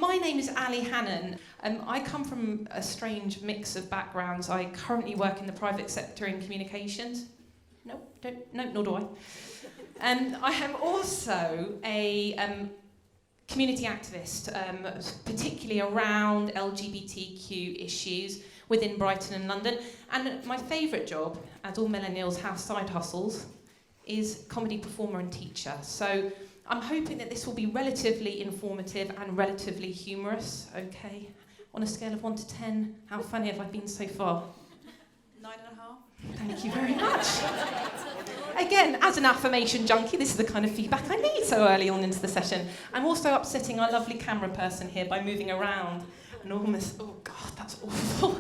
my name is Hannon. I come from a strange mix of backgrounds. I currently work in the private sector in communications. No, nor do I. And I am also a community activist, particularly around LGBTQ issues within Brighton and London. And my favourite job, as all millennials have side hustles, is comedy performer and teacher. So I'm hoping that this will be relatively informative and relatively humorous, okay? On a scale of 1 to 10, how funny have I been so far? 9.5. Thank you very much. Again, as an affirmation junkie, this is the kind of feedback I need so early on into the session. I'm also upsetting our lovely camera person here by moving around and almost, oh God, that's awful.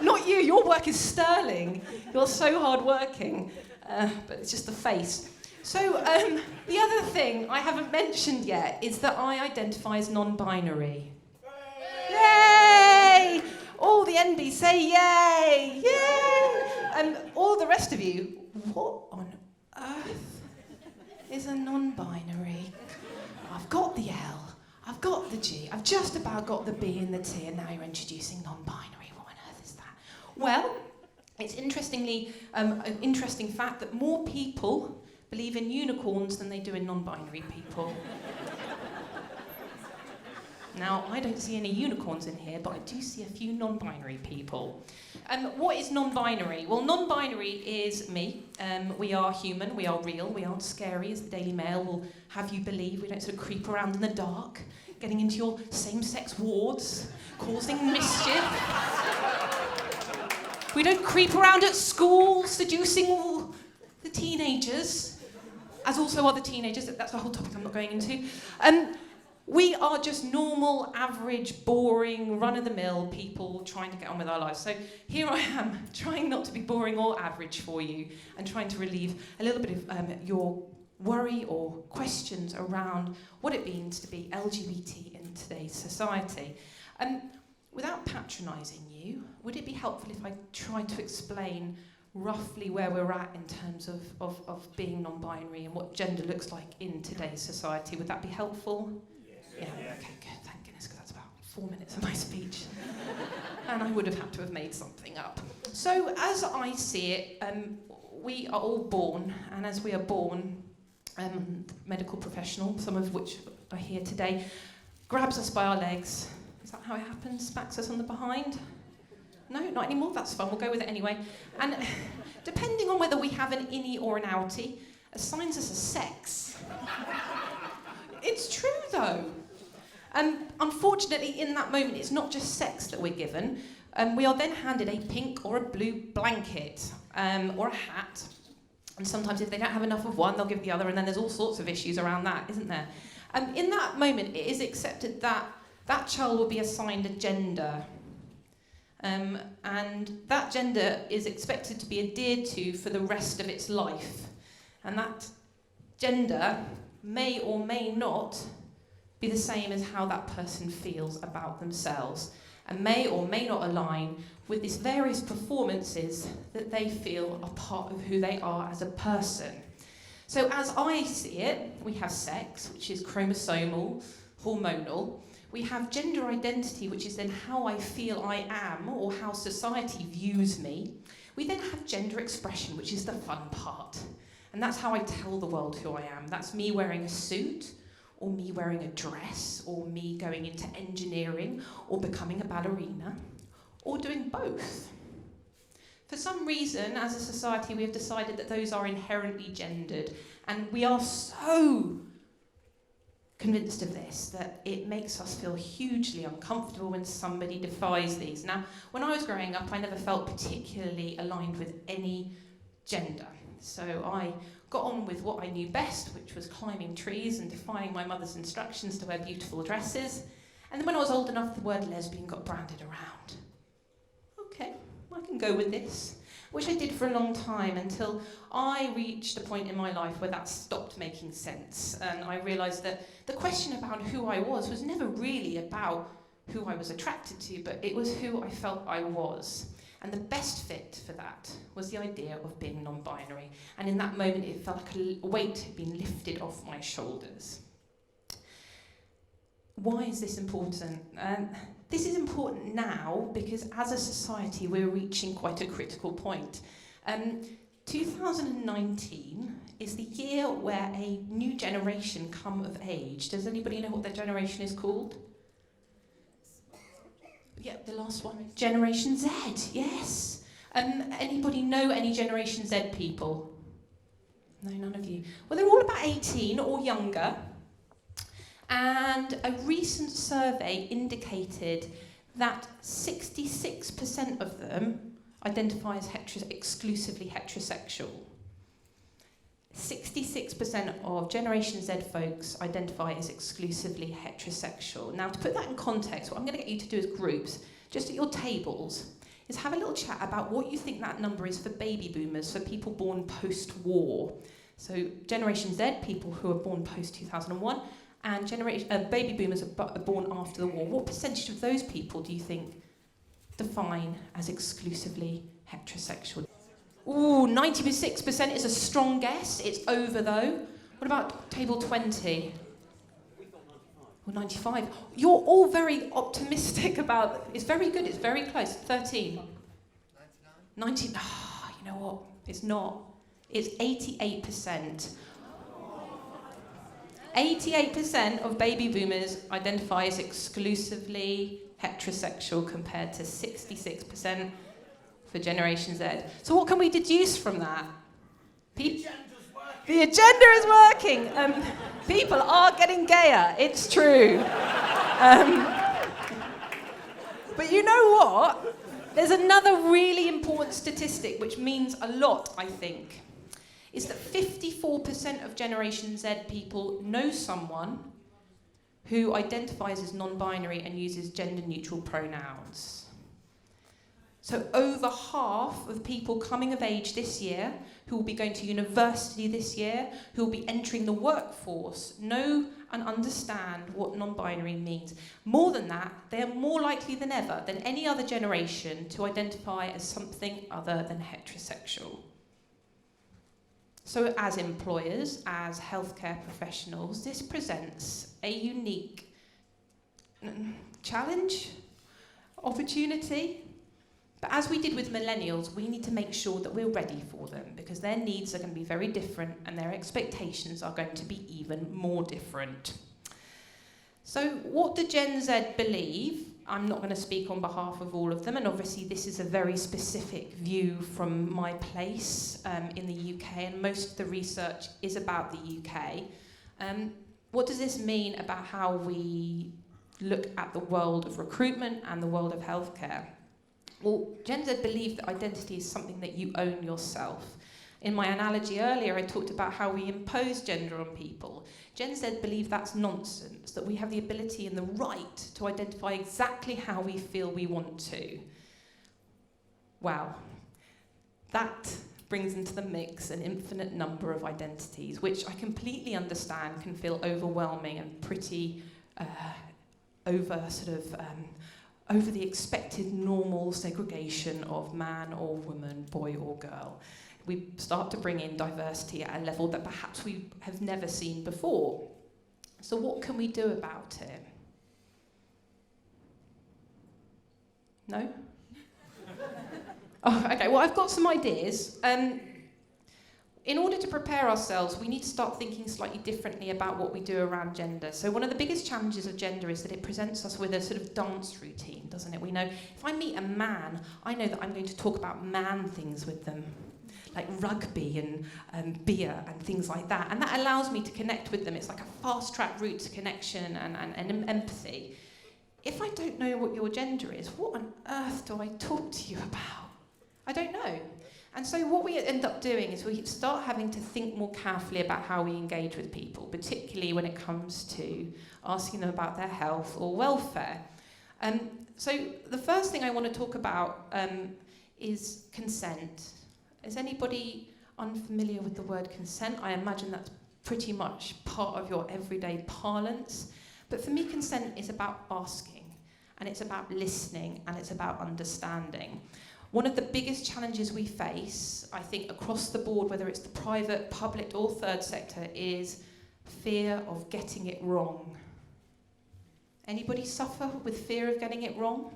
Not you, your work is sterling. You're so hardworking, but it's just the face. So the other thing I haven't mentioned yet is that I identify as non-binary. Yay! All the NBs say yay! Yay! And all the rest of you, what on earth is a non-binary? I've got the L, I've got the G, I've just about got the B and the T, and now you're introducing non-binary. What on earth is that? Well, it's interestingly an interesting fact that more people believe in unicorns than they do in non-binary people. Now, I don't see any unicorns in here, but I do see a few non-binary people. What is non-binary? Well, non-binary is me. We are human, we are real, we aren't scary, as the Daily Mail will have you believe. We don't sort of creep around in the dark, getting into your same-sex wards, causing mischief. We don't creep around at school, seducing all the teenagers, as also other teenagers. That's a whole topic I'm not going into. We are just normal, average, boring, run-of-the-mill people trying to get on with our lives. So here I am, trying not to be boring or average for you, and trying to relieve a little bit of your worry or questions around what it means to be LGBT in today's society. Without patronising you, would it be helpful if I tried to explain roughly where we're at in terms of being non-binary and what gender looks like in today's society? Would that be helpful? Yeah, okay, good, thank goodness, because that's about 4 minutes of my speech. And I would have had to have made something up. So as I see it, we are all born, and as we are born, medical professionals, some of which are here today, grabs us by our legs. Is that how it happens? Smacks us on the behind? No, not anymore, that's fun, we'll go with it anyway. And depending on whether we have an innie or an outie, assigns us a sex. It's true though. Unfortunately, in that moment, it's not just sex that we're given. We are then handed a pink or a blue blanket, or a hat. And sometimes if they don't have enough of one, they'll give the other, and then there's all sorts of issues around that, isn't there? In that moment, it is accepted that that child will be assigned a gender. And that gender is expected to be adhered to for the rest of its life. And that gender may or may not be the same as how that person feels about themselves, and may or may not align with these various performances that they feel are part of who they are as a person. So as I see it, we have sex, which is chromosomal, hormonal. We have gender identity, which is then how I feel I am, or how society views me. We then have gender expression, which is the fun part. And that's how I tell the world who I am. That's me wearing a suit, or me wearing a dress, or me going into engineering, or becoming a ballerina, or doing both. For some reason, as a society, we have decided that those are inherently gendered, and we are so convinced of this that it makes us feel hugely uncomfortable when somebody defies these. Now, when I was growing up, I never felt particularly aligned with any gender. So I got on with what I knew best, which was climbing trees and defying my mother's instructions to wear beautiful dresses. And then when I was old enough, the word lesbian got branded around. Okay, I can go with this. Which I did for a long time, until I reached a point in my life where that stopped making sense. And I realised that the question about who I was never really about who I was attracted to, but it was who I felt I was. And the best fit for that was the idea of being non-binary. And in that moment, it felt like a weight had been lifted off my shoulders. Why is this important? This is important now because as a society we're reaching quite a critical point. 2019 is the year where a new generation come of age. Does anybody know what their generation is called? Yeah, the last one. Generation Z, yes. Anybody know any Generation Z people? No, none of you. Well, they're all about 18 or younger. And a recent survey indicated that 66% of them identify as exclusively heterosexual. 66% of Generation Z folks identify as exclusively heterosexual. Now, to put that in context, what I'm going to get you to do as groups, just at your tables, is have a little chat about what you think that number is for baby boomers, for people born post-war. So Generation Z, people who are born post-2001, and baby boomers are born after the war. What percentage of those people do you think define as exclusively heterosexual? Ooh, 96% is a strong guess. It's over, though. What about table 20? Well, 95. You're all very optimistic about... It's very good. It's very close. 13. 99. Ah, you know what? It's not. It's 88%. 88% of baby boomers identify as exclusively heterosexual compared to 66% for Generation Z. So what can we deduce from that? The agenda is working. People are getting gayer. It's true. But you know what? There's another really important statistic which means a lot, I think. Is that 54% of Generation Z people know someone who identifies as non-binary and uses gender-neutral pronouns. So over half of people coming of age this year, who will be going to university this year, who will be entering the workforce, know and understand what non-binary means. More than that, they are more likely than ever, than any other generation, to identify as something other than heterosexual. So as employers, as healthcare professionals, this presents a unique challenge, opportunity. But as we did with millennials, we need to make sure that we're ready for them because their needs are going to be very different and their expectations are going to be even more different. So what do Gen Z believe? I'm not going to speak on behalf of all of them, and obviously this is a very specific view from my place in the UK, and most of the research is about the UK. What does this mean about how we look at the world of recruitment and the world of healthcare? Well, Gen Z believe that identity is something that you own yourself. In my analogy earlier, I talked about how we impose gender on people. Gen Z believe that's nonsense, that we have the ability and the right to identify exactly how we feel we want to. Wow. That brings into the mix an infinite number of identities, which I completely understand can feel overwhelming and pretty over the expected normal segregation of man or woman, boy or girl. We start to bring in diversity at a level that perhaps we have never seen before. So what can we do about it? No? Oh, okay, well, I've got some ideas. In order to prepare ourselves, we need to start thinking slightly differently about what we do around gender. So one of the biggest challenges of gender is that it presents us with a sort of dance routine, doesn't it? We know, if I meet a man, I know that I'm going to talk about man things with them, like rugby and beer and things like that. And that allows me to connect with them. It's like a fast-track route to connection and empathy. If I don't know what your gender is, what on earth do I talk to you about? I don't know. And so what we end up doing is we start having to think more carefully about how we engage with people, particularly when it comes to asking them about their health or welfare. So the first thing I want to talk about is consent. Is anybody unfamiliar with the word consent? I imagine that's pretty much part of your everyday parlance. But for me, consent is about asking, and it's about listening, and it's about understanding. One of the biggest challenges we face, I think, across the board, whether it's the private, public, or third sector, is fear of getting it wrong. Anybody suffer with fear of getting it wrong?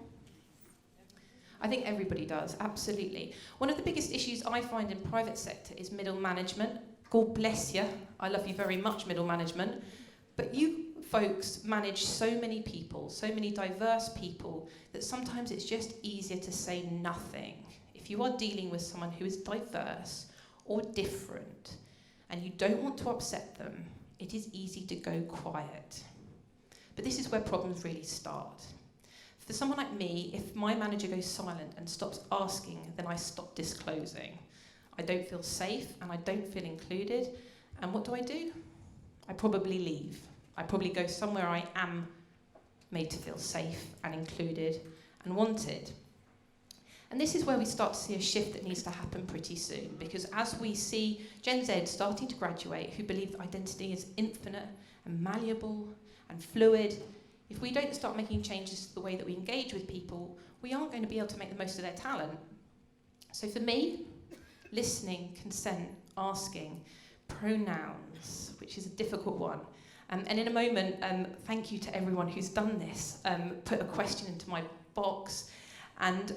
I think everybody does, absolutely. One of the biggest issues I find in private sector is middle management. God bless you. I love you very much, middle management. But you folks manage so many people, so many diverse people, that sometimes it's just easier to say nothing. If you are dealing with someone who is diverse or different and you don't want to upset them, it is easy to go quiet. But this is where problems really start. For someone like me, if my manager goes silent and stops asking, then I stop disclosing. I don't feel safe and I don't feel included. And what do? I probably leave. I probably go somewhere I am made to feel safe and included and wanted. And this is where we start to see a shift that needs to happen pretty soon, because as we see Gen Z starting to graduate who believe that identity is infinite and malleable and fluid, if we don't start making changes to the way that we engage with people, we aren't going to be able to make the most of their talent. So for me, listening, consent, asking, pronouns, which is a difficult one. And in a moment, thank you to everyone who's done this. Put a question into my box, and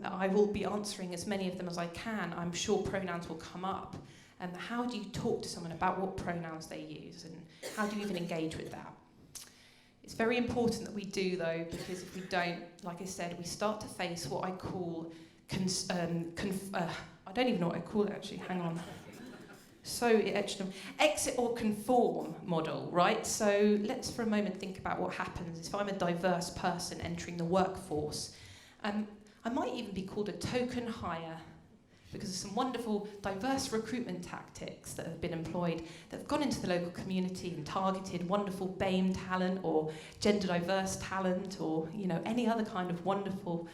I will be answering as many of them as I can. I'm sure pronouns will come up. How do you talk to someone about what pronouns they use, and how do you even engage with that? It's very important that we do, though, because if we don't, like I said, we start to face what I call, I don't even know what I call it actually, hang on. So exit or conform model, right? So let's for a moment think about what happens if I'm a diverse person entering the workforce. I might even be called a token hire, because of some wonderful diverse recruitment tactics that have been employed that have gone into the local community and targeted wonderful BAME talent or gender diverse talent or any other kind of wonderful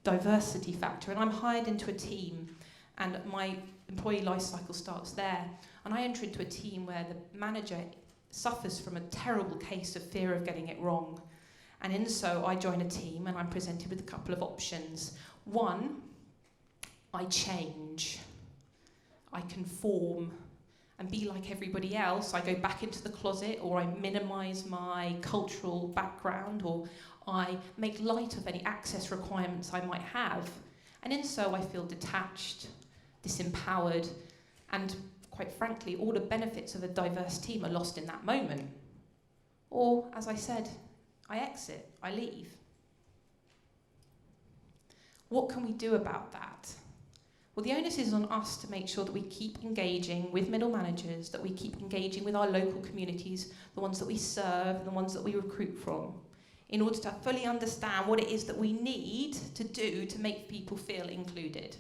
diversity factor. And I'm hired into a team, and my employee life cycle starts there. And I enter into a team where the manager suffers from a terrible case of fear of getting it wrong. And in so, I join a team and I'm presented with a couple of options. One, I change, I conform and be like everybody else. I go back into the closet, or I minimise my cultural background, or I make light of any access requirements I might have. And in so I feel detached, disempowered, and quite frankly, all the benefits of a diverse team are lost in that moment. Or, as I said, I exit, I leave. What can we do about that? Well, the onus is on us to make sure that we keep engaging with middle managers, that we keep engaging with our local communities, the ones that we serve and the ones that we recruit from, in order to fully understand what it is that we need to do to make people feel included.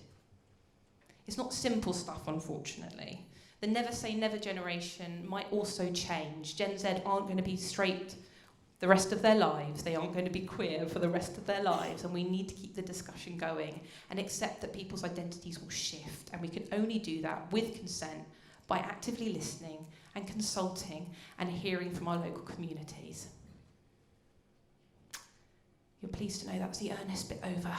It's not simple stuff, unfortunately. The never say never generation might also change. Gen Z aren't going to be straight the rest of their lives. They aren't going to be queer for the rest of their lives, and we need to keep the discussion going and accept that people's identities will shift, and we can only do that with consent by actively listening and consulting and hearing from our local communities. You're pleased to know that's the earnest bit over.